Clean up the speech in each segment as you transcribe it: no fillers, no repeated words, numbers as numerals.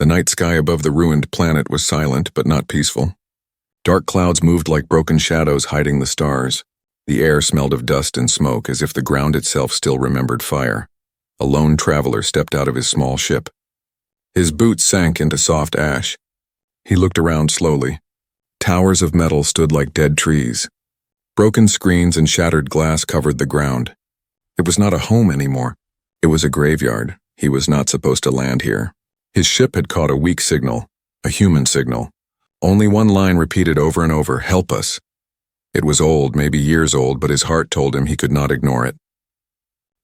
The night sky above the ruined planet was silent but not peaceful. Dark clouds moved like broken shadows hiding the stars. The air smelled of dust and smoke as if the ground itself still remembered fire. A lone traveler stepped out of his small ship. His boots sank into soft ash. He looked around slowly. Towers of metal stood like dead trees. Broken screens and shattered glass covered the ground. It was not a home anymore. It was a graveyard. He was not supposed to land here. His ship had caught a weak signal, a human signal. Only one line repeated over and over, "Help us." It was old, maybe years old, but his heart told him he could not ignore it.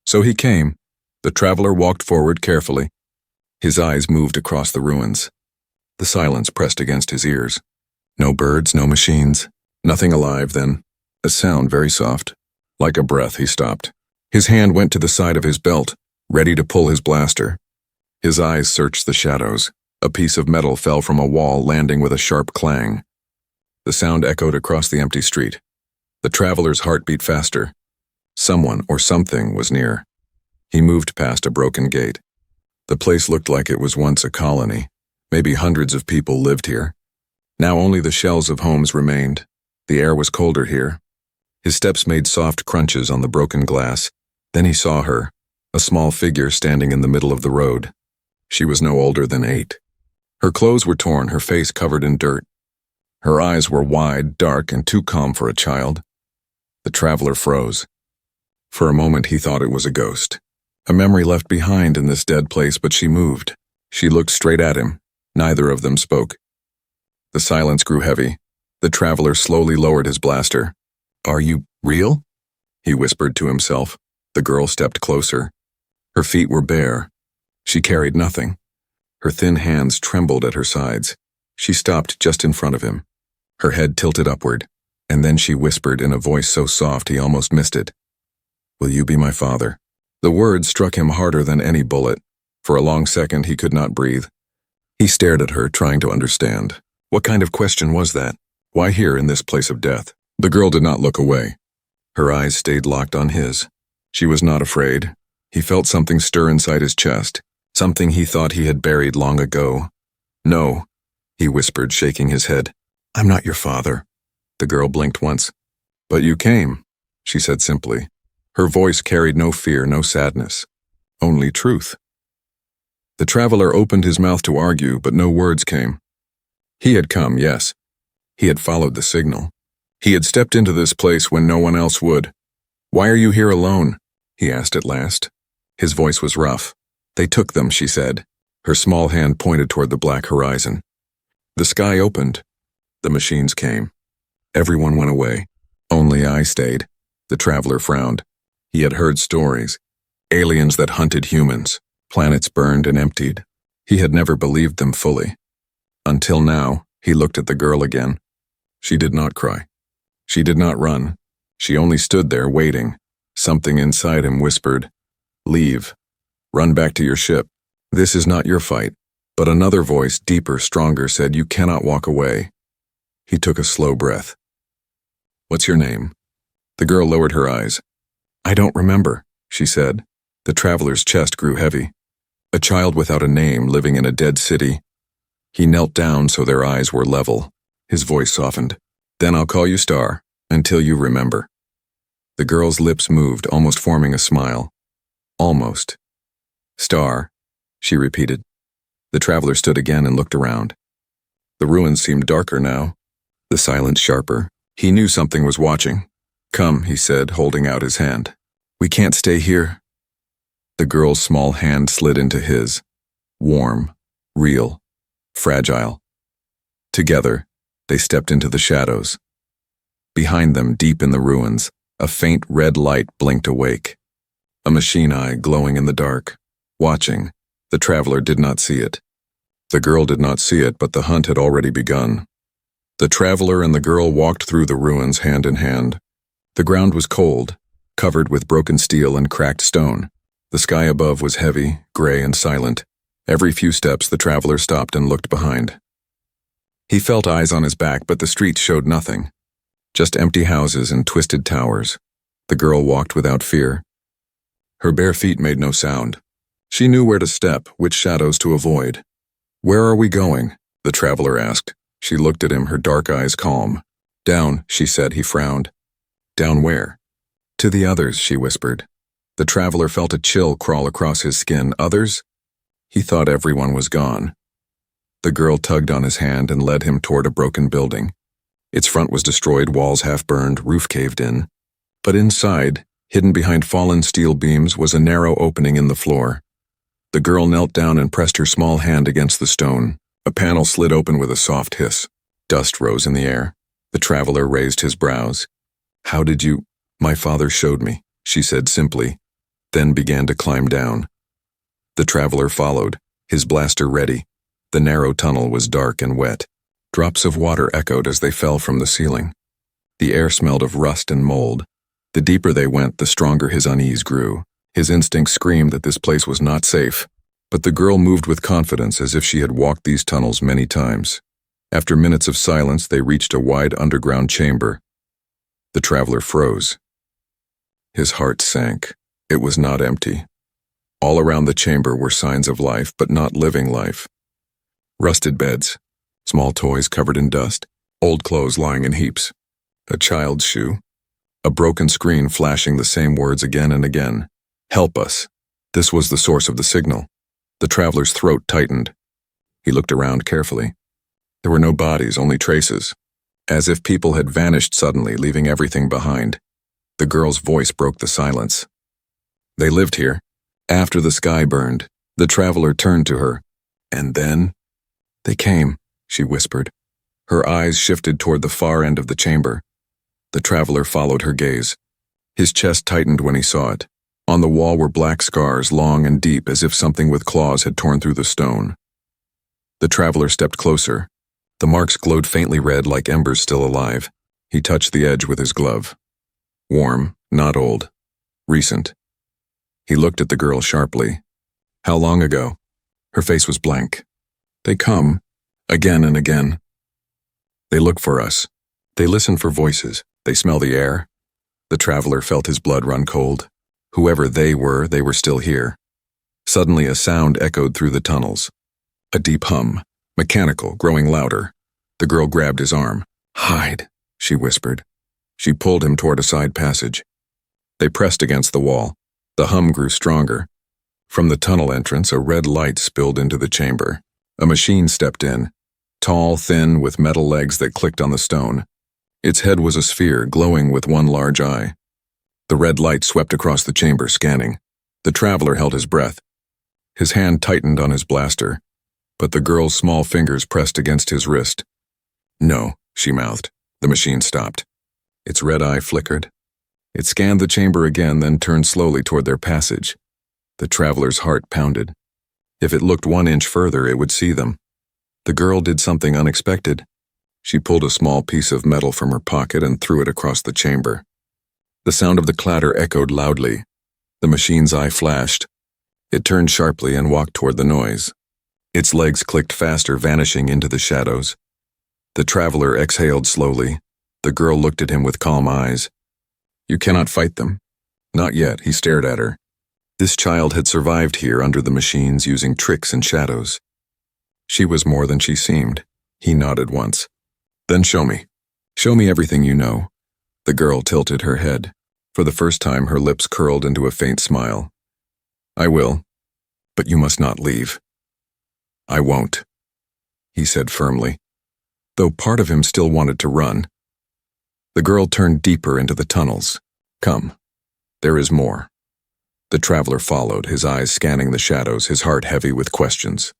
So he came. The traveler walked forward carefully. His eyes moved across the ruins. The silence pressed against his ears. No birds, no machines. Nothing alive then. A sound very soft. Like a breath, he stopped. His hand went to the side of his belt, ready to pull his blaster. His eyes searched the shadows. A piece of metal fell from a wall, landing with a sharp clang. The sound echoed across the empty street. The traveler's heart beat faster. Someone or something was near. He moved past a broken gate. The place looked like it was once a colony. Maybe hundreds of people lived here. Now only the shells of homes remained. The air was colder here. His steps made soft crunches on the broken glass. Then he saw her, a small figure standing in the middle of the road. She was no older than 8. Her clothes were torn, her face covered in dirt. Her eyes were wide, dark, and too calm for a child. The traveler froze. For a moment he thought it was a ghost. A memory left behind in this dead place, but she moved. She looked straight at him. Neither of them spoke. The silence grew heavy. The traveler slowly lowered his blaster. "Are you real?" he whispered to himself. The girl stepped closer. Her feet were bare. She carried nothing. Her thin hands trembled at her sides. She stopped just in front of him. Her head tilted upward, and then she whispered in a voice so soft he almost missed it. "Will you be my father?" The words struck him harder than any bullet. For a long second he could not breathe. He stared at her, trying to understand. What kind of question was that? Why here in this place of death? The girl did not look away. Her eyes stayed locked on his. She was not afraid. He felt something stir inside his chest, something he thought he had buried long ago. "No," he whispered, shaking his head. "I'm not your father." The girl blinked once. "But you came," she said simply. Her voice carried no fear, no sadness, only truth. The traveler opened his mouth to argue, but no words came. He had come, yes. He had followed the signal. He had stepped into this place when no one else would. "Why are you here alone?" he asked at last. His voice was rough. "They took them," she said. Her small hand pointed toward the black horizon. The sky opened. The machines came. Everyone went away. Only I stayed. The traveler frowned. He had heard stories. Aliens that hunted humans. Planets burned and emptied. He had never believed them fully. Until now, he looked at the girl again. She did not cry. She did not run. She only stood there waiting. Something inside him whispered, "Leave. Run back to your ship. This is not your fight." But another voice, deeper, stronger, said, "You cannot walk away." He took a slow breath. "What's your name?" The girl lowered her eyes. "I don't remember," she said. The traveler's chest grew heavy. A child without a name, living in a dead city. He knelt down so their eyes were level. His voice softened. "Then I'll call you Star, until you remember." The girl's lips moved, almost forming a smile. "Almost." "Star," she repeated. The traveler stood again and looked around. The ruins seemed darker now, the silence sharper. He knew something was watching. "Come," he said, holding out his hand. "We can't stay here." The girl's small hand slid into his. Warm, real, fragile. Together, they stepped into the shadows. Behind them, deep in the ruins, a faint red light blinked awake. A machine eye glowing in the dark, watching. The traveler did not see it. The girl did not see it, but the hunt had already begun. The traveler and the girl walked through the ruins hand in hand. The ground was cold, covered with broken steel and cracked stone. The sky above was heavy, gray, and silent. Every few steps the traveler stopped and looked behind. He felt eyes on his back, but the streets showed nothing. Just empty houses and twisted towers. The girl walked without fear. Her bare feet made no sound. She knew where to step, which shadows to avoid. "Where are we going?" the traveler asked. She looked at him, her dark eyes calm. "Down," she said. He frowned. "Down where?" "To the others," she whispered. The traveler felt a chill crawl across his skin. Others? He thought everyone was gone. The girl tugged on his hand and led him toward a broken building. Its front was destroyed, walls half-burned, roof caved in. But inside, hidden behind fallen steel beams, was a narrow opening in the floor. The girl knelt down and pressed her small hand against the stone. A panel slid open with a soft hiss. Dust rose in the air. The traveler raised his brows. "How did you—" "My father showed me," she said simply, then began to climb down. The traveler followed, his blaster ready. The narrow tunnel was dark and wet. Drops of water echoed as they fell from the ceiling. The air smelled of rust and mold. The deeper they went, the stronger his unease grew. His instincts screamed that this place was not safe, but the girl moved with confidence as if she had walked these tunnels many times. After minutes of silence, they reached a wide underground chamber. The traveler froze. His heart sank. It was not empty. All around the chamber were signs of life, but not living life. Rusted beds, small toys covered in dust, old clothes lying in heaps, a child's shoe, a broken screen flashing the same words again and again. "Help us." This was the source of the signal. The traveler's throat tightened. He looked around carefully. There were no bodies, only traces, as if people had vanished suddenly, leaving everything behind. The girl's voice broke the silence. "They lived here. After the sky burned." The traveler turned to her. "And then?" "They came," she whispered. Her eyes shifted toward the far end of the chamber. The traveler followed her gaze. His chest tightened when he saw it. On the wall were black scars, long and deep, as if something with claws had torn through the stone. The traveler stepped closer. The marks glowed faintly red, like embers still alive. He touched the edge with his glove. Warm, not old. Recent. He looked at the girl sharply. "How long ago?" Her face was blank. "They come, again and again. They look for us. They listen for voices. They smell the air." The traveler felt his blood run cold. Whoever they were still here. Suddenly a sound echoed through the tunnels. A deep hum, mechanical, growing louder. The girl grabbed his arm. "Hide," she whispered. She pulled him toward a side passage. They pressed against the wall. The hum grew stronger. From the tunnel entrance, a red light spilled into the chamber. A machine stepped in, tall, thin, with metal legs that clicked on the stone. Its head was a sphere, glowing with one large eye. The red light swept across the chamber, scanning. The traveler held his breath. His hand tightened on his blaster, but the girl's small fingers pressed against his wrist. "No," she mouthed. The machine stopped. Its red eye flickered. It scanned the chamber again, then turned slowly toward their passage. The traveler's heart pounded. If it looked 1 inch further, it would see them. The girl did something unexpected. She pulled a small piece of metal from her pocket and threw it across the chamber. The sound of the clatter echoed loudly. The machine's eye flashed. It turned sharply and walked toward the noise. Its legs clicked faster, vanishing into the shadows. The traveler exhaled slowly. The girl looked at him with calm eyes. "You cannot fight them." "Not yet," he stared at her. This child had survived here under the machines, using tricks and shadows. She was more than she seemed. He nodded once. "Then show me. Show me everything you know." The girl tilted her head. For the first time, her lips curled into a faint smile. "I will, but you must not leave." "I won't," he said firmly, though part of him still wanted to run. The girl turned deeper into the tunnels. "Come. There is more." The traveler followed, his eyes scanning the shadows, his heart heavy with questions.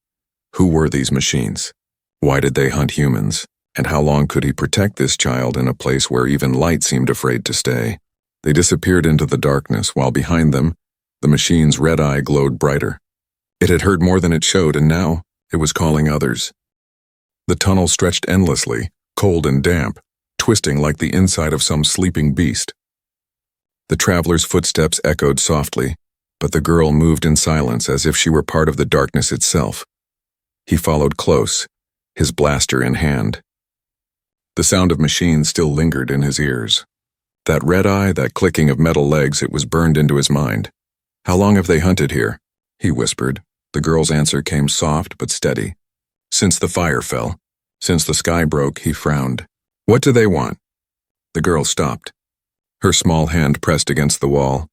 Who were these machines? Why did they hunt humans? And how long could he protect this child in a place where even light seemed afraid to stay? They disappeared into the darkness, while behind them, the machine's red eye glowed brighter. It had heard more than it showed, and now it was calling others. The tunnel stretched endlessly, cold and damp, twisting like the inside of some sleeping beast. The traveler's footsteps echoed softly, but the girl moved in silence as if she were part of the darkness itself. He followed close, his blaster in hand. The sound of machines still lingered in his ears. That red eye, that clicking of metal legs, it was burned into his mind. "How long have they hunted here?" he whispered. The girl's answer came soft but steady. Since the fire fell, since the sky broke, he frowned. What do they want? The girl stopped. Her small hand pressed against the wall.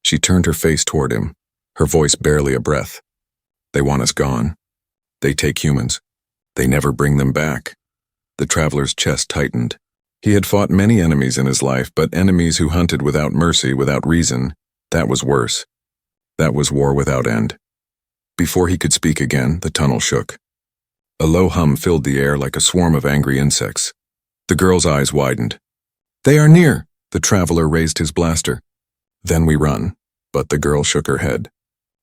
She turned her face toward him, her voice barely a breath. They want us gone. They take humans. They never bring them back. The traveler's chest tightened. He had fought many enemies in his life, but enemies who hunted without mercy, without reason, that was worse. That was war without end. Before he could speak again, the tunnel shook. A low hum filled the air like a swarm of angry insects. The girl's eyes widened. They are near, the traveler raised his blaster. Then we run, but the girl shook her head.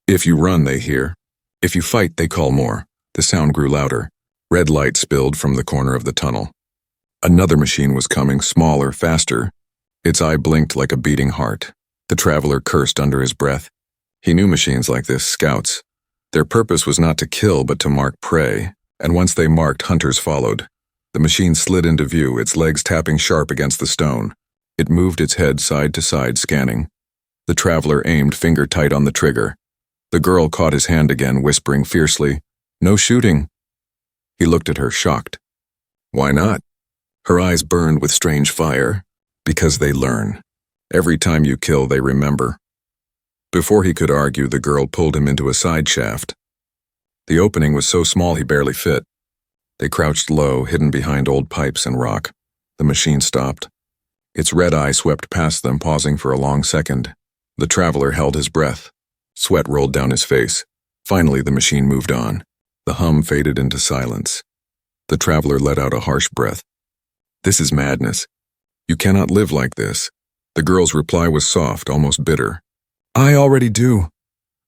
If you run, they hear. If you fight, they call more. The sound grew louder. Red light spilled from the corner of the tunnel. Another machine was coming, smaller, faster. Its eye blinked like a beating heart. The traveler cursed under his breath. He knew machines like this, scouts. Their purpose was not to kill, but to mark prey, and once they marked, hunters followed. The machine slid into view, its legs tapping sharp against the stone. It moved its head side to side, scanning. The traveler aimed, finger tight on the trigger. The girl caught his hand again, whispering fiercely, "No shooting." He looked at her, shocked. Why not? Her eyes burned with strange fire. Because they learn. Every time you kill, they remember. Before he could argue, the girl pulled him into a side shaft. The opening was so small he barely fit. They crouched low, hidden behind old pipes and rock. The machine stopped. Its red eye swept past them, pausing for a long second. The traveler held his breath. Sweat rolled down his face. Finally, the machine moved on. The hum faded into silence. The traveler let out a harsh breath. This is madness. You cannot live like this. The girl's reply was soft, almost bitter. I already do.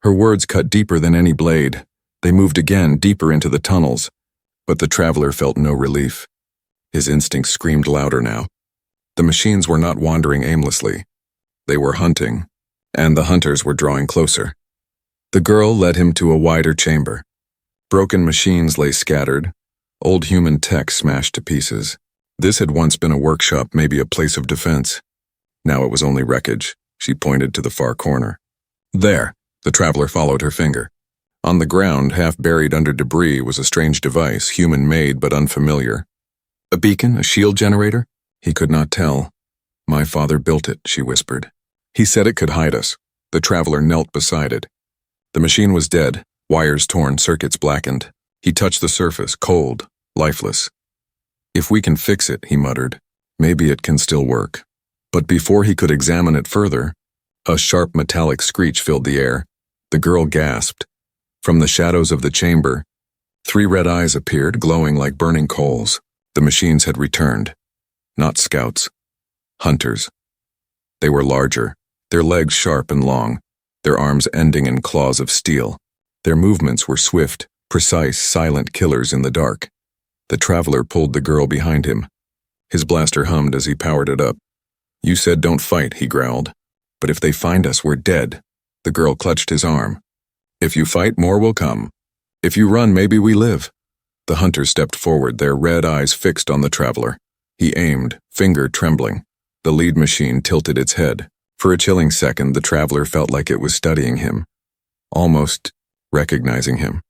Her words cut deeper than any blade. They moved again, deeper into the tunnels. But the traveler felt no relief. His instincts screamed louder now. The machines were not wandering aimlessly. They were hunting, and the hunters were drawing closer. The girl led him to a wider chamber. Broken machines lay scattered, old human tech smashed to pieces. This had once been a workshop, maybe a place of defense. Now it was only wreckage. She pointed to the far corner. There, the traveler followed her finger. On the ground, half buried under debris, was a strange device, human-made but unfamiliar. A beacon, a shield generator? He could not tell. My father built it, she whispered. He said it could hide us. The traveler knelt beside it. The machine was dead, wires torn, circuits blackened. He touched the surface, cold, lifeless. If we can fix it, he muttered, maybe it can still work. But before he could examine it further, a sharp metallic screech filled the air. The girl gasped. From the shadows of the chamber, 3 red eyes appeared, glowing like burning coals. The machines had returned. Not scouts. Hunters. They were larger, their legs sharp and long, their arms ending in claws of steel. Their movements were swift, precise, silent killers in the dark. The traveler pulled the girl behind him. His blaster hummed as he powered it up. You said don't fight, he growled. But if they find us, we're dead. The girl clutched his arm. If you fight, more will come. If you run, maybe we live. The hunters stepped forward, their red eyes fixed on the traveler. He aimed, finger trembling. The lead machine tilted its head. For a chilling second, the traveler felt like it was studying him, almost recognizing him.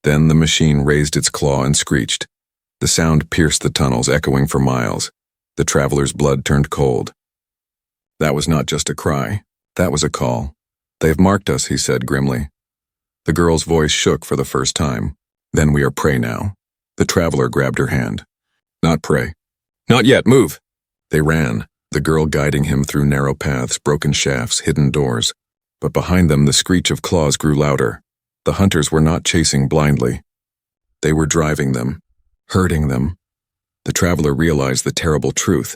Then the machine raised its claw and screeched. The sound pierced the tunnels, echoing for miles. The traveler's blood turned cold. That was not just a cry. That was a call. They've marked us, he said grimly. The girl's voice shook for the first time. Then we are prey now. The traveler grabbed her hand. Not prey. Not yet, move. They ran, the girl guiding him through narrow paths, broken shafts, hidden doors. But behind them the screech of claws grew louder. The hunters were not chasing blindly. They were driving them, hurting them. The traveler realized the terrible truth.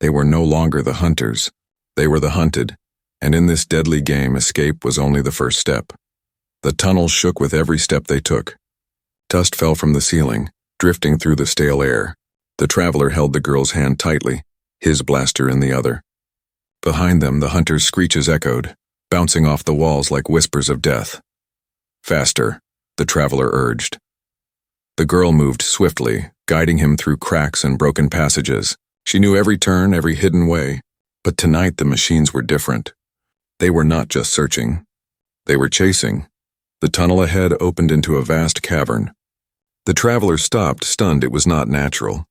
They were no longer the hunters. They were the hunted, and in this deadly game, escape was only the first step. The tunnel shook with every step they took. Dust fell from the ceiling, drifting through the stale air. The traveler held the girl's hand tightly, his blaster in the other. Behind them, the hunters' screeches echoed, bouncing off the walls like whispers of death. Faster, the traveler urged. The girl moved swiftly, guiding him through cracks and broken passages. She knew every turn, every hidden way. But tonight the machines were different. They were not just searching. They were chasing. The tunnel ahead opened into a vast cavern. The traveler stopped, stunned. It was not natural.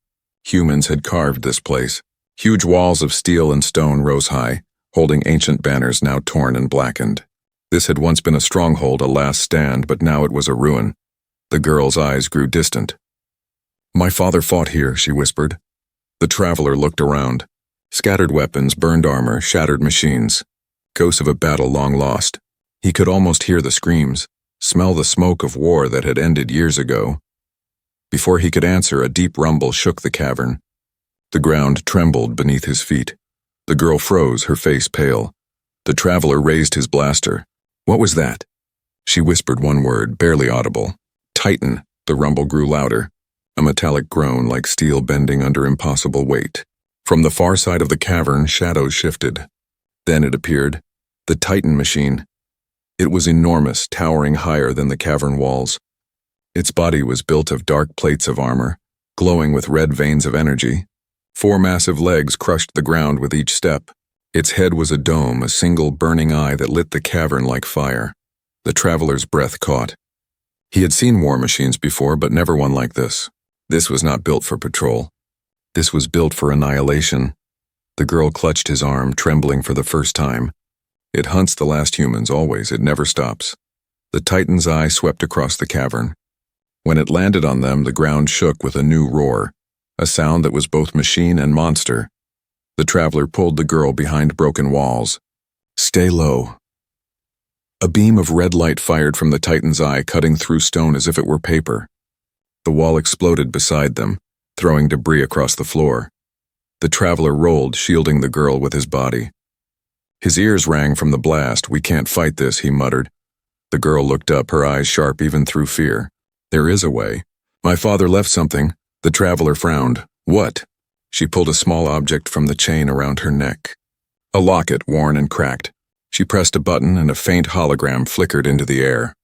Humans had carved this place. Huge walls of steel and stone rose high, holding ancient banners now torn and blackened. This had once been a stronghold, a last stand, but now it was a ruin. The girl's eyes grew distant. "My father fought here," she whispered. The traveler looked around. Scattered weapons, burned armor, shattered machines. Ghosts of a battle long lost. He could almost hear the screams, smell the smoke of war that had ended years ago. Before he could answer, a deep rumble shook the cavern. The ground trembled beneath his feet. The girl froze, her face pale. The traveler raised his blaster. "What was that?" She whispered one word, barely audible. "Titan." The rumble grew louder, a metallic groan like steel bending under impossible weight. From the far side of the cavern, shadows shifted. Then it appeared, the Titan machine. It was enormous, towering higher than the cavern walls. Its body was built of dark plates of armor, glowing with red veins of energy. 4 massive legs crushed the ground with each step. Its head was a dome, a single burning eye that lit the cavern like fire. The traveler's breath caught. He had seen war machines before, but never one like this. This was not built for patrol. This was built for annihilation. The girl clutched his arm, trembling for the first time. It hunts the last humans, always. It never stops. The Titan's eye swept across the cavern. When it landed on them, the ground shook with a new roar, a sound that was both machine and monster. The traveler pulled the girl behind broken walls. "Stay low." A beam of red light fired from the Titan's eye, cutting through stone as if it were paper. The wall exploded beside them, throwing debris across the floor. The traveler rolled, shielding the girl with his body. His ears rang from the blast. "We can't fight this," he muttered. The girl looked up, her eyes sharp even through fear. "There is a way. My father left something." The traveler frowned. "What?" She pulled a small object from the chain around her neck. A locket, worn and cracked. She pressed a button and a faint hologram flickered into the air.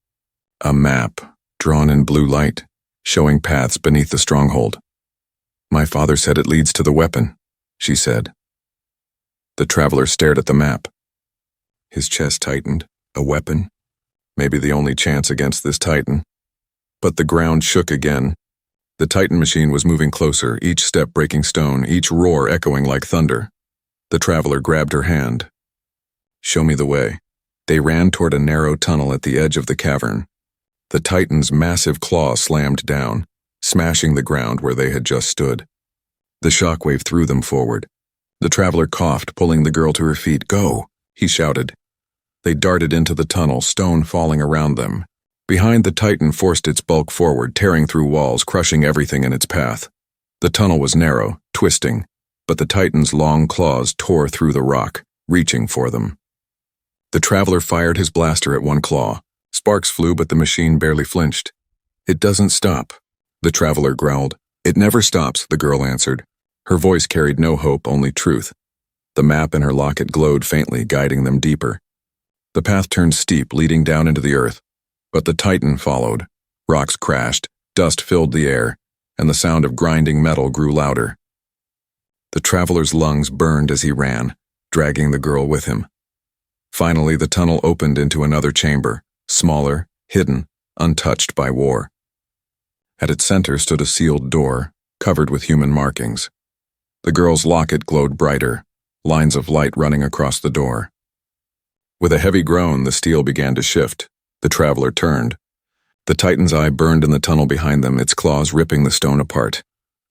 A map, drawn in blue light, showing paths beneath the stronghold. "My father said it leads to the weapon," she said. The traveler stared at the map. His chest tightened. A weapon? Maybe the only chance against this Titan. But the ground shook again. The Titan machine was moving closer, each step breaking stone, each roar echoing like thunder. The traveler grabbed her hand. "Show me the way." They ran toward a narrow tunnel at the edge of the cavern. The Titan's massive claw slammed down, smashing the ground where they had just stood. The shockwave threw them forward. The traveler coughed, pulling the girl to her feet. "Go!" he shouted. They darted into the tunnel, stone falling around them. Behind, the Titan forced its bulk forward, tearing through walls, crushing everything in its path. The tunnel was narrow, twisting, but the Titan's long claws tore through the rock, reaching for them. The traveler fired his blaster at one claw. Sparks flew, but the machine barely flinched. "It doesn't stop," the traveler growled. "It never stops," the girl answered. Her voice carried no hope, only truth. The map in her locket glowed faintly, guiding them deeper. The path turned steep, leading down into the earth. But the Titan followed. Rocks crashed, dust filled the air, and the sound of grinding metal grew louder. The traveler's lungs burned as he ran, dragging the girl with him. Finally, the tunnel opened into another chamber, smaller, hidden, untouched by war. At its center stood a sealed door, covered with human markings. The girl's locket glowed brighter, lines of light running across the door. With a heavy groan, the steel began to shift. The traveler turned. The Titan's eye burned in the tunnel behind them, its claws ripping the stone apart.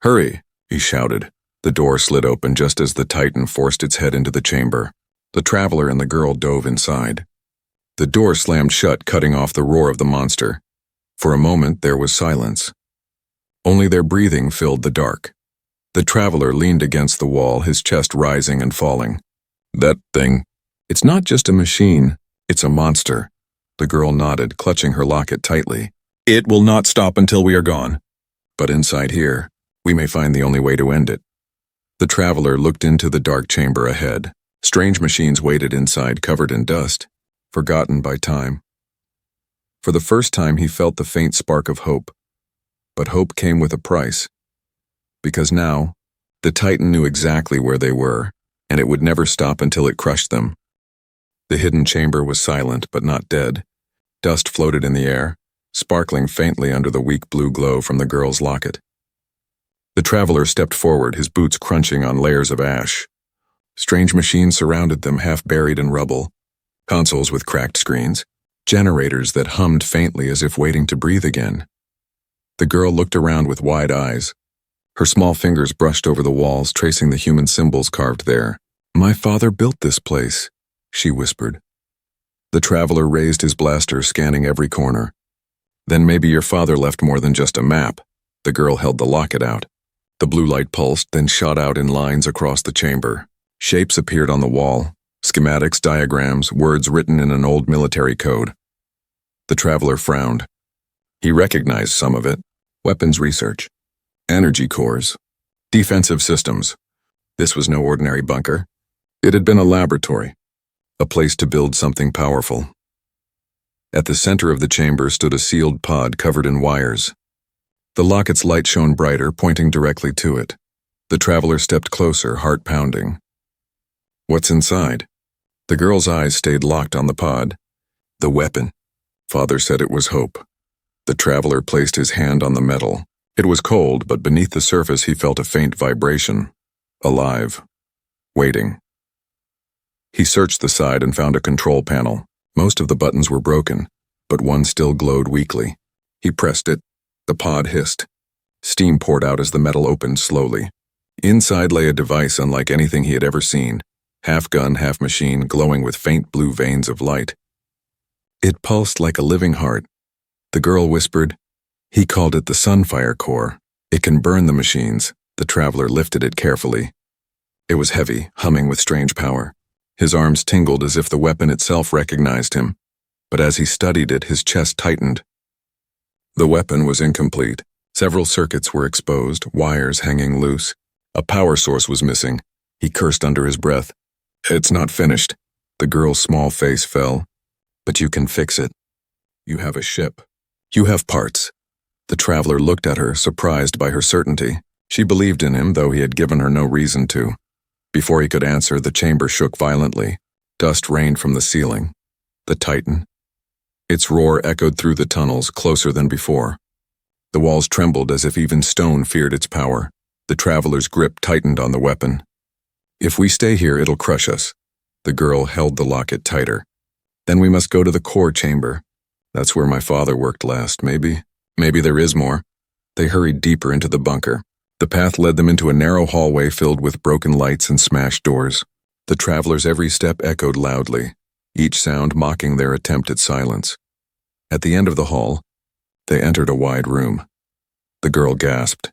"Hurry!" he shouted. The door slid open just as the Titan forced its head into the chamber. The traveler and the girl dove inside. The door slammed shut, cutting off the roar of the monster. For a moment, there was silence. Only their breathing filled the dark. The traveler leaned against the wall, his chest rising and falling. "That thing, it's not just a machine, it's a monster." The girl nodded, clutching her locket tightly. "It will not stop until we are gone. But inside here, we may find the only way to end it." The traveler looked into the dark chamber ahead. Strange machines waited inside, covered in dust, forgotten by time. For the first time, he felt the faint spark of hope. But hope came with a price. Because now, the Titan knew exactly where they were, and it would never stop until it crushed them. The hidden chamber was silent, but not dead. Dust floated in the air. sparkling faintly under the weak blue glow from the girl's locket. The traveler stepped forward, his boots crunching on layers of ash. Strange machines surrounded them, half buried in rubble. Consoles with cracked screens. Generators that hummed faintly as if waiting to breathe again. The girl looked around with wide eyes. Her small fingers brushed over the walls, tracing the human symbols carved there. "My father built this place," she whispered. The traveler raised his blaster, scanning every corner. "Then maybe your father left more than just a map." The girl held the locket out. The blue light pulsed, then shot out in lines across the chamber. Shapes appeared on the wall. Schematics, diagrams, words written in an old military code. The traveler frowned. He recognized some of it. Weapons research. Energy cores. Defensive systems. This was no ordinary bunker. It had been a laboratory. A place to build something powerful. At the center of the chamber stood a sealed pod covered in wires. The locket's light shone brighter, pointing directly to it. The traveler stepped closer, heart pounding. "What's inside?" The girl's eyes stayed locked on the pod. "The weapon." Father said it was hope. The traveler placed his hand on the metal. It was cold, but beneath the surface he felt a faint vibration. Alive. Waiting. He searched the side and found a control panel. Most of the buttons were broken, but one still glowed weakly. He pressed it. The pod hissed. Steam poured out as the metal opened slowly. Inside lay a device unlike anything he had ever seen. Half gun, half machine, glowing with faint blue veins of light. It pulsed like a living heart. The girl whispered. "He called it the Sunfire Core. It can burn the machines." The traveler lifted it carefully. It was heavy, humming with strange power. His arms tingled as if the weapon itself recognized him. But as he studied it, his chest tightened. The weapon was incomplete. Several circuits were exposed, wires hanging loose. A power source was missing. He cursed under his breath. "It's not finished." The girl's small face fell. "But you can fix it. You have a ship. You have parts." The traveler looked at her, surprised by her certainty. She believed in him, though he had given her no reason to. Before he could answer, the chamber shook violently. Dust rained from the ceiling. The Titan. Its roar echoed through the tunnels, closer than before. The walls trembled as if even stone feared its power. The traveler's grip tightened on the weapon. "If we stay here, it'll crush us." The girl held the locket tighter. "Then we must go to the core chamber. That's where my father worked last, maybe. Maybe there is more." They hurried deeper into the bunker. The path led them into a narrow hallway filled with broken lights and smashed doors. The traveler's every step echoed loudly, each sound mocking their attempt at silence. At the end of the hall, they entered a wide room. The girl gasped.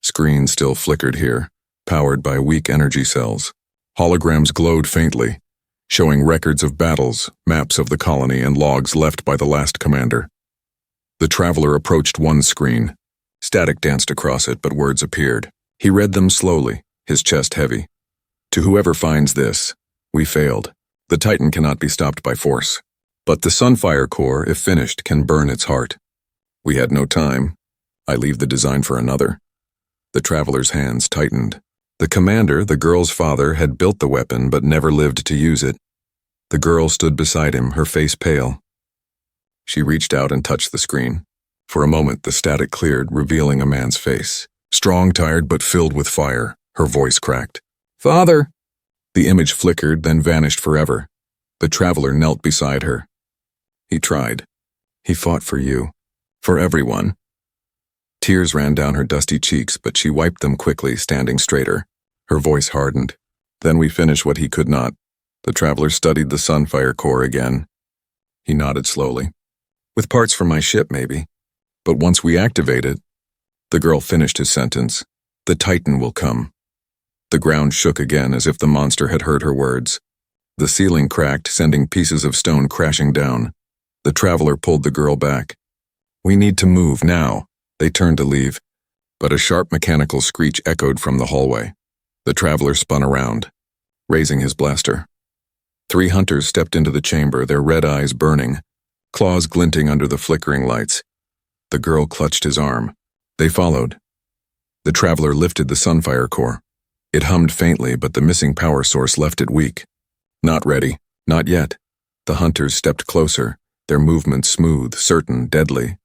Screens still flickered here, powered by weak energy cells. Holograms glowed faintly, showing records of battles, maps of the colony, and logs left by the last commander. The traveler approached one screen. Static danced across it, but words appeared. He read them slowly, his chest heavy. "To whoever finds this, we failed. The Titan cannot be stopped by force. But the Sunfire Core, if finished, can burn its heart. We had no time. I leave the design for another." The traveler's hands tightened. The commander, the girl's father, had built the weapon but never lived to use it. The girl stood beside him, her face pale. She reached out and touched the screen. For a moment, the static cleared, revealing a man's face. Strong, tired, but filled with fire. Her voice cracked. "Father!" The image flickered, then vanished forever. The traveler knelt beside her. "He tried. He fought for you. For everyone." Tears ran down her dusty cheeks, but she wiped them quickly, standing straighter. Her voice hardened. "Then we finished what he could not." The traveler studied the Sunfire Core again. He nodded slowly. "With parts from my ship, maybe. But once we activate it..." The girl finished his sentence. "The Titan will come." The ground shook again as if the monster had heard her words. The ceiling cracked, sending pieces of stone crashing down. The traveler pulled the girl back. "We need to move now." They turned to leave, but a sharp mechanical screech echoed from the hallway. The traveler spun around, raising his blaster. 3 hunters stepped into the chamber, their red eyes burning, claws glinting under the flickering lights. The girl clutched his arm. They followed. The traveler lifted the Sunfire Core. It hummed faintly, but the missing power source left it weak. "Not ready. Not yet." The hunters stepped closer, their movements smooth, certain, deadly.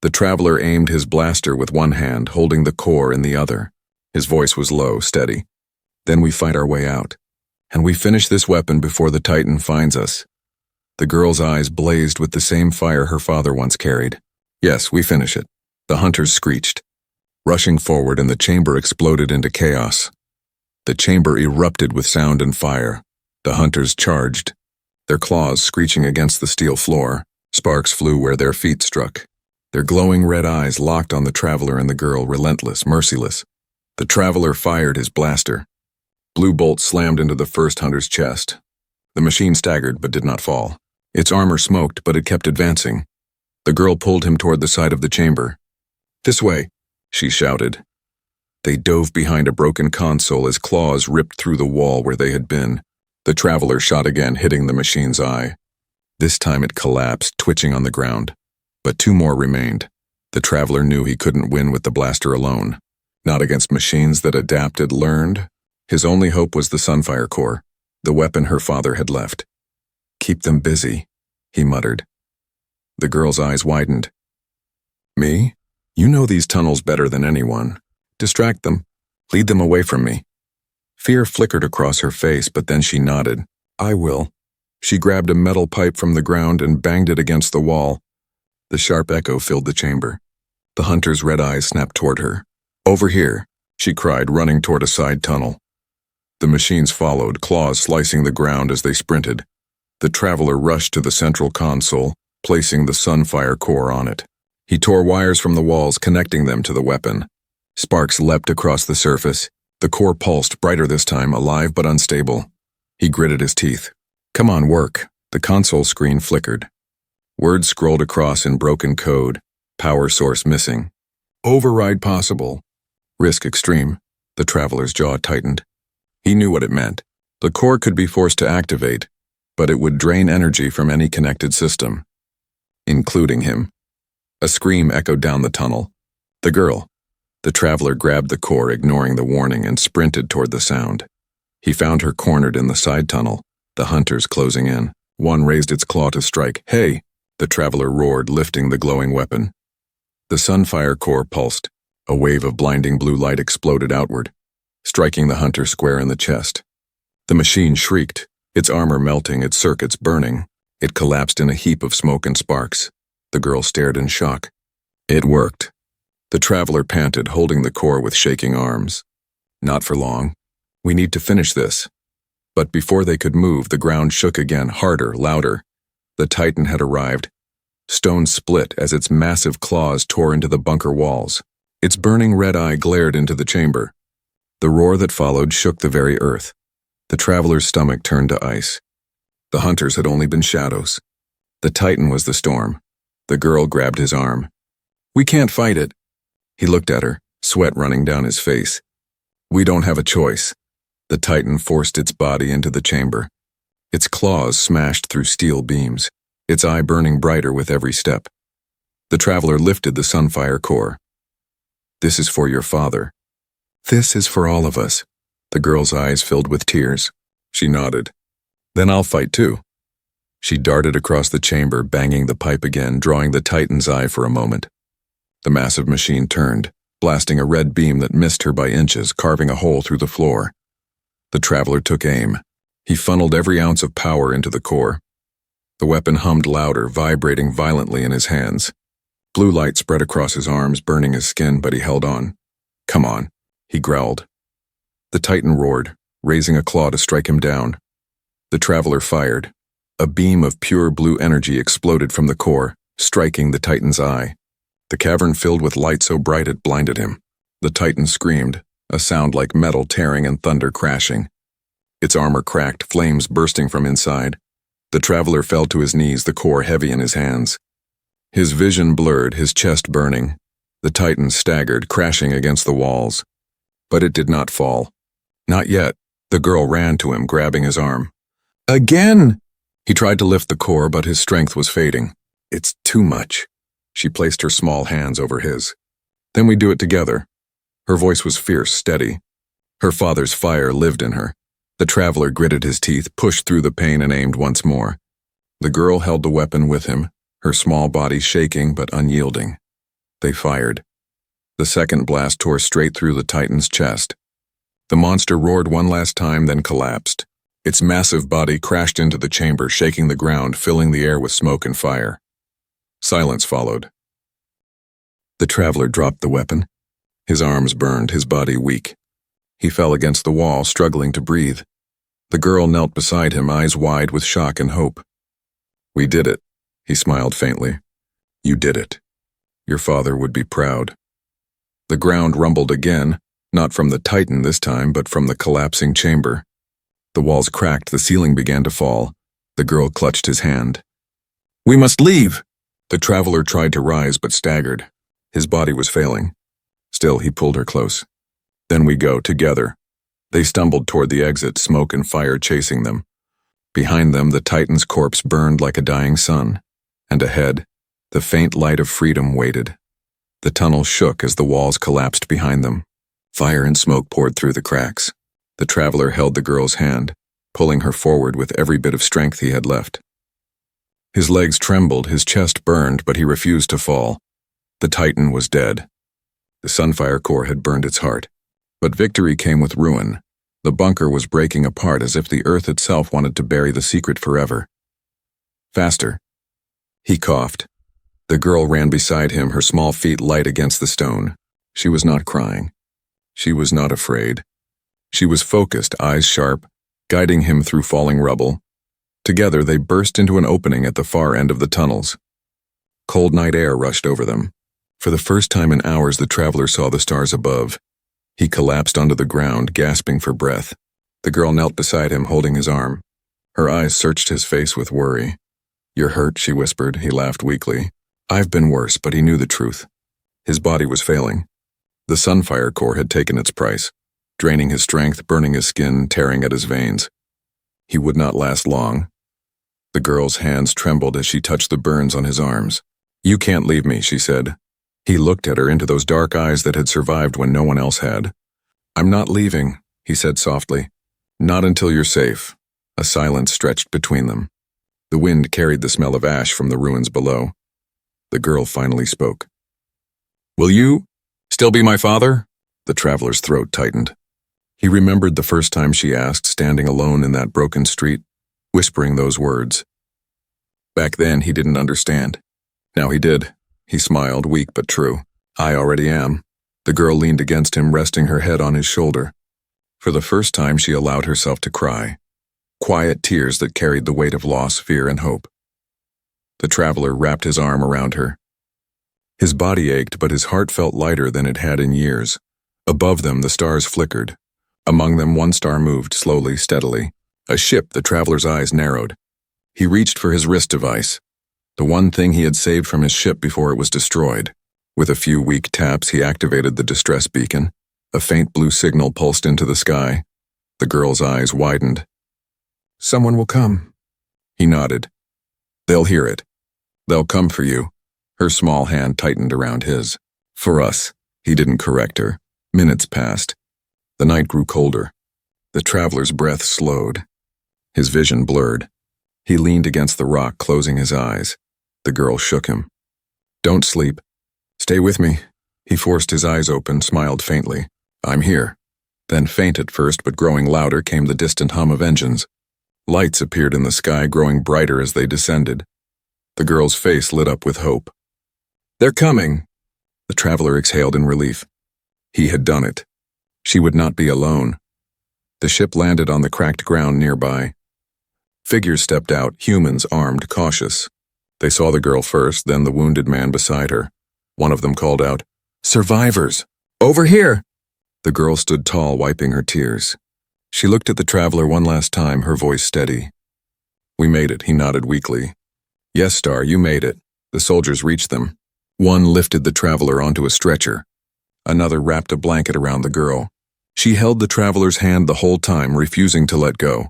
The traveler aimed his blaster with one hand, holding the core in the other. His voice was low, steady. Then we fight our way out. And we finish this weapon before the Titan finds us. The girl's eyes blazed with the same fire her father once carried. Yes, we finish it. The hunters screeched, rushing forward, and the chamber exploded into chaos. The chamber erupted with sound and fire. The hunters charged, their claws screeching against the steel floor. Sparks flew where their feet struck. Their glowing red eyes locked on the traveler and the girl, relentless, merciless. The traveler fired his blaster. Blue bolts slammed into the first hunter's chest. The machine staggered but did not fall. Its armor smoked, but it kept advancing. The girl pulled him toward the side of the chamber. "This way," she shouted. They dove behind a broken console as claws ripped through the wall where they had been. The traveler shot again, hitting the machine's eye. This time it collapsed, twitching on the ground. But two more remained. The traveler knew he couldn't win with the blaster alone. Not against machines that adapted, learned. His only hope was the Sunfire core, the weapon her father had left. "Keep them busy," he muttered. The girl's eyes widened. "Me? You know these tunnels better than anyone. Distract them. Lead them away from me." Fear flickered across her face, but then she nodded. "I will." She grabbed a metal pipe from the ground and banged it against the wall. The sharp echo filled the chamber. The hunter's red eyes snapped toward her. "Over here," she cried, running toward a side tunnel. The machines followed, claws slicing the ground as they sprinted. The traveler rushed to the central console, placing the Sunfire core on it. He tore wires from the walls, connecting them to the weapon. Sparks leapt across the surface. The core pulsed, brighter this time, alive but unstable. He gritted his teeth. "Come on, work." The console screen flickered. Words scrolled across in broken code. Power source missing. Override possible. Risk extreme. The traveler's jaw tightened. He knew what it meant. The core could be forced to activate, but it would drain energy from any connected system, including him. A scream echoed down the tunnel. The girl. The traveler grabbed the core, ignoring the warning, and sprinted toward the sound. He found her cornered in the side tunnel, the hunters closing in. One raised its claw to strike. "Hey!" The traveler roared, lifting the glowing weapon. The Sunfire core pulsed. A wave of blinding blue light exploded outward, striking the hunter square in the chest. The machine shrieked, its armor melting, its circuits burning. It collapsed in a heap of smoke and sparks. The girl stared in shock. It worked. The traveler panted, holding the core with shaking arms. "Not for long. We need to finish this." But before they could move, the ground shook again, harder, louder. The Titan had arrived. Stone split as its massive claws tore into the bunker walls. Its burning red eye glared into the chamber. The roar that followed shook the very earth. The traveler's stomach turned to ice. The hunters had only been shadows. The Titan was the storm. The girl grabbed his arm. "We can't fight it." He looked at her, sweat running down his face. "We don't have a choice." The Titan forced its body into the chamber. Its claws smashed through steel beams, its eye burning brighter with every step. The traveler lifted the Sunfire core. "This is for your father. This is for all of us." The girl's eyes filled with tears. She nodded. "Then I'll fight too." She darted across the chamber, banging the pipe again, drawing the Titan's eye for a moment. The massive machine turned, blasting a red beam that missed her by inches, carving a hole through the floor. The traveler took aim. He funneled every ounce of power into the core. The weapon hummed louder, vibrating violently in his hands. Blue light spread across his arms, burning his skin, but he held on. "Come on," he growled. The Titan roared, raising a claw to strike him down. The traveler fired. A beam of pure blue energy exploded from the core, striking the Titan's eye. The cavern filled with light so bright it blinded him. The Titan screamed, a sound like metal tearing and thunder crashing. Its armor cracked, flames bursting from inside. The traveler fell to his knees, the core heavy in his hands. His vision blurred, his chest burning. The Titan staggered, crashing against the walls. But it did not fall. Not yet. The girl ran to him, grabbing his arm. "Again!" He tried to lift the core, but his strength was fading. "It's too much." She placed her small hands over his. "Then we do it together." Her voice was fierce, steady. Her father's fire lived in her. The traveler gritted his teeth, pushed through the pain, and aimed once more. The girl held the weapon with him, her small body shaking but unyielding. They fired. The second blast tore straight through the Titan's chest. The monster roared one last time, then collapsed. Its massive body crashed into the chamber, shaking the ground, filling the air with smoke and fire. Silence followed. The traveler dropped the weapon. His arms burned, his body weak. He fell against the wall, struggling to breathe. The girl knelt beside him, eyes wide with shock and hope. "We did it," he smiled faintly. "You did it. Your father would be proud." The ground rumbled again, not from the Titan this time, but from the collapsing chamber. The walls cracked, the ceiling began to fall. The girl clutched his hand. "We must leave!" The traveler tried to rise but staggered. His body was failing. Still, he pulled her close. "Then we go, together." They stumbled toward the exit, smoke and fire chasing them. Behind them, the Titan's corpse burned like a dying sun. And ahead, the faint light of freedom waited. The tunnel shook as the walls collapsed behind them. Fire and smoke poured through the cracks. The traveler held the girl's hand, pulling her forward with every bit of strength he had left. His legs trembled, his chest burned, but he refused to fall. The Titan was dead. The Sunfire core had burned its heart. But victory came with ruin. The bunker was breaking apart as if the earth itself wanted to bury the secret forever. "Faster." He coughed. The girl ran beside him, her small feet light against the stone. She was not crying. She was not afraid. She was focused, eyes sharp, guiding him through falling rubble. Together they burst into an opening at the far end of the tunnels. Cold night air rushed over them. For the first time in hours, the traveler saw the stars above. He collapsed onto the ground, gasping for breath. The girl knelt beside him, holding his arm. Her eyes searched his face with worry. "You're hurt," she whispered. He laughed weakly. "I've been worse," but he knew the truth. His body was failing. The Sunfire core had taken its price, draining his strength, burning his skin, tearing at his veins. He would not last long. The girl's hands trembled as she touched the burns on his arms. "You can't leave me," she said. He looked at her into those dark eyes that had survived when no one else had. "I'm not leaving," he said softly. "Not until you're safe." A silence stretched between them. The wind carried the smell of ash from the ruins below. The girl finally spoke. "Will you still be my father?" The traveler's throat tightened. He remembered the first time she asked, standing alone in that broken street, whispering those words. Back then, he didn't understand. Now he did. He smiled, weak but true. "I already am." The girl leaned against him, resting her head on his shoulder. For the first time, she allowed herself to cry. Quiet tears that carried the weight of loss, fear, and hope. The traveler wrapped his arm around her. His body ached, but his heart felt lighter than it had in years. Above them, the stars flickered. Among them, one star moved, slowly, steadily. A ship. The traveler's eyes narrowed. He reached for his wrist device, the one thing he had saved from his ship before it was destroyed. With a few weak taps, he activated the distress beacon. A faint blue signal pulsed into the sky. The girl's eyes widened. "Someone will come." He nodded. "They'll hear it. They'll come for you." Her small hand tightened around his. "For us." He didn't correct her. Minutes passed. The night grew colder. The traveler's breath slowed. His vision blurred. He leaned against the rock, closing his eyes. The girl shook him. "Don't sleep. Stay with me." He forced his eyes open, smiled faintly. "I'm here." Then, faint at first but growing louder, came the distant hum of engines. Lights appeared in the sky, growing brighter as they descended. The girl's face lit up with hope. "They're coming." The traveler exhaled in relief. He had done it. She would not be alone. The ship landed on the cracked ground nearby. Figures stepped out, humans armed, cautious. They saw the girl first, then the wounded man beside her. One of them called out, "Survivors! Over here!" The girl stood tall, wiping her tears. She looked at the traveler one last time, her voice steady. "We made it," he nodded weakly. "Yes, Star, you made it." The soldiers reached them. One lifted the traveler onto a stretcher. Another wrapped a blanket around the girl. She held the traveler's hand the whole time, refusing to let go.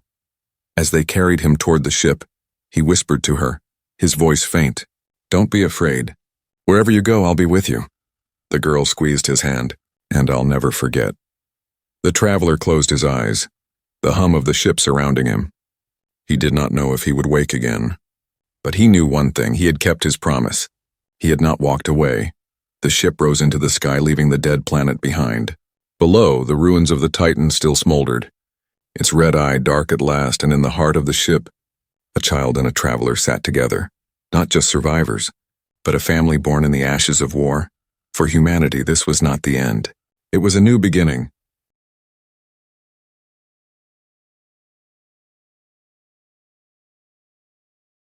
As they carried him toward the ship, he whispered to her, his voice faint, "Don't be afraid. Wherever you go, I'll be with you." The girl squeezed his hand, "And I'll never forget." The traveler closed his eyes, the hum of the ship surrounding him. He did not know if he would wake again. But he knew one thing: he had kept his promise. He had not walked away. The ship rose into the sky, leaving the dead planet behind. Below, the ruins of the Titan still smoldered, its red eye dark at last, and in the heart of the ship, a child and a traveler sat together. Not just survivors, but a family born in the ashes of war. For humanity, this was not the end. It was a new beginning,